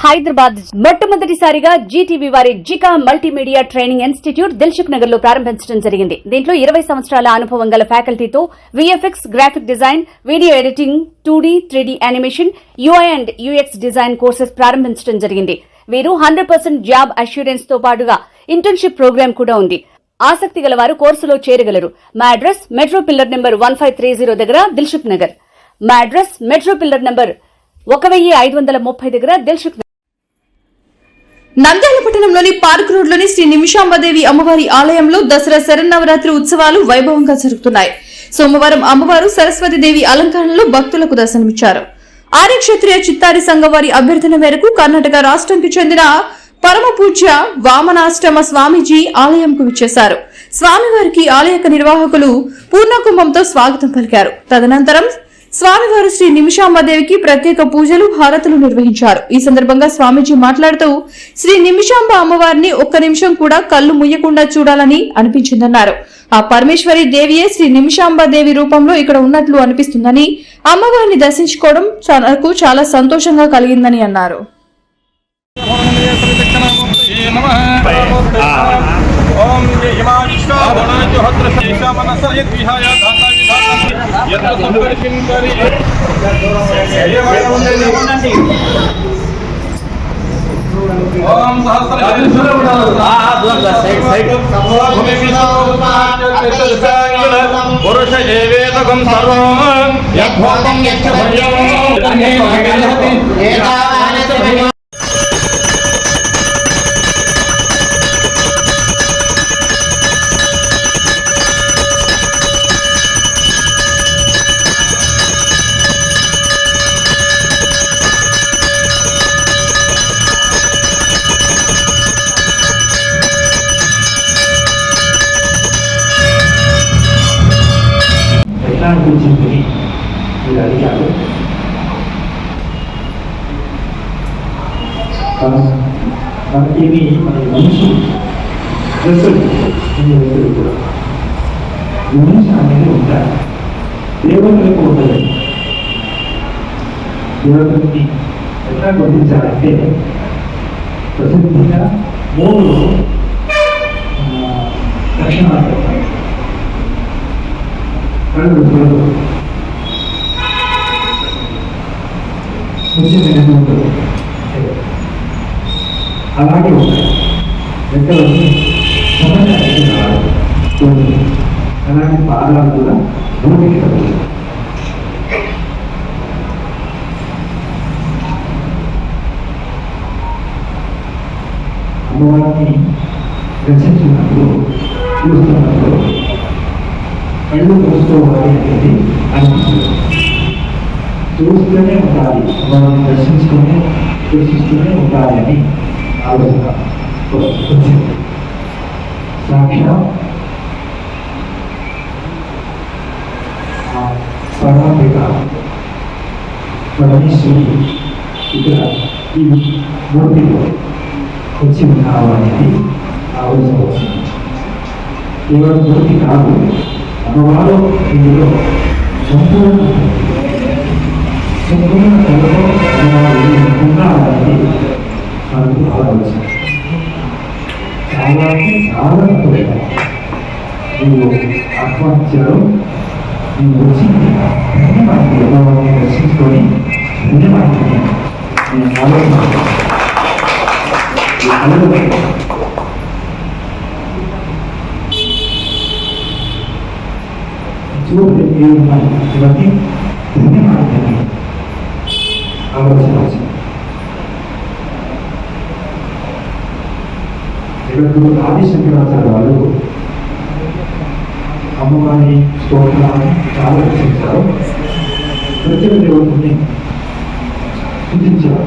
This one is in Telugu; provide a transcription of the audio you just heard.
హైదరాబాద్ మొట్టమొదటిసారిగా జీటీవీ వారి జికా multimedia training institute Dilsukhnagar లో ప్రారంభించడం జరిగింది. దీంట్లో 20 సంవత్సరాల అనుభవం గల ఫ్యాకల్టీతో VFX, graphic design, video editing, 2D, 3D animation, UI and UX design courses ప్రారంభించడం జరిగింది. వీరు 100% జాబ్ అష్యూరెన్స్ తో పాటుగా ఇంటర్న్షిప్ ప్రోగ్రామ్ కూడా ఉంది. ఆసక్తి గల వారు కోర్సులో చేరగలరు. మా అడ్రస్ మెట్రో పిల్లర్ నెంబర్ 1530 దగ్గర దిల్సుఖ్ నగర్. మా అడ్రస్ మెట్రో పిల్లర్ నెంబర్ 1530 దగ్గర దిల్సుఖ్ నగర్. నంద్యాల పట్టణంలోని పార్క్ రోడ్లోని శ్రీ నిమిషాంబదేవి అమ్మవారి ఆలయంలో దసరా శరన్నవరాత్రి ఉత్సవాలు వైభవంగా జరుగుతున్నాయి. సోమవారం అమ్మవారు సరస్వతీదేవి అలంకరణలో భక్తులకు దర్శనమిచ్చారు. ఆర్యక్షత్రియ చిత్తారి సంఘం వారి అభ్యర్థన మేరకు కర్ణాటక రాష్ట్రానికి చెందిన పరమ పూజ్య వామనాష్టమ స్వామీజీ ఆలయంకు విచ్చేశారు. స్వామివారికి ఆలయ నిర్వాహకులు పూర్ణకుంభంతో స్వాగతం పలికారు. తదనంతరం స్వామివారు శ్రీ నిమిషాంబదేవికి ప్రత్యేక పూజలు, హారతులు నిర్వహించారు. ఈ సందర్భంగా స్వామీజీ మాట్లాడుతూ శ్రీ నిమిషాంబ అమ్మవారిని ఒక్క నిమిషం కూడా కళ్ళు ముయ్యకుండా చూడాలని అనిపించిందన్నారు. ఆ పరమేశ్వరి దేవియే శ్రీ నిమిషాంబదేవి రూపంలో ఇక్కడ ఉన్నట్లు అనిపిస్తుందని, అమ్మవారిని దర్శించుకోవడం నాకు చాలా సంతోషంగా కలిగిందని అన్నారు. అనిపించింది మీరు అడిగారు. మనకి మన మనిషి కూడా మనిషి అనేది ఉంటారు. దేవతలకు ఉండదు. దేవతని ఎట్లా గుర్తించాలంటే ప్రసిద్ధిగా 3 లక్షణాలు అలాగే ఉంటాయి. ఎక్కడొచ్చి అలాంటి పాదాలు కూడా భూమికి తగ్గుతాయి. అమ్మవారిని రచించినప్పుడు చూస్తున్నప్పుడు కళ్ళు మూసుకోవాలి అనేది అనిపిస్తుంది. చూస్తూనే ఉండాలి, అమ్మవారిని దర్శిస్తూనే ఉండాలి అని ఆలోచన వచ్చింది. సాక్షాత్ పరమాత్మిక పరమేశ్వరి ఇక్కడ ఈ మూర్తిలో వచ్చి ఉన్నావు అనేది ఆలోచన వచ్చింది. కేవలం మూర్తి కాదు, అమ్మవారు ఇందులో సంపూర్ణ ఉన్నారని మనకు ఆలోచన. చాలా చాలా సంతోషం. నువ్వు ఆహ్వానించారు, నువ్వు వచ్చింది ధన్యవాదాలు. అమ్మవారిని దర్శించుకొని ధన్యవాదాలు నేను ఆలోచన ఇవన్నీ ధన్యవాదాలు ఆలోచన వచ్చింది. జగద్గురు ఆదిశంకరాచార్య వారు అమ్మవారి స్తోత్రాన్ని చాలా రచించారు. ప్రత్యేక దేవతని స్థుతించారు.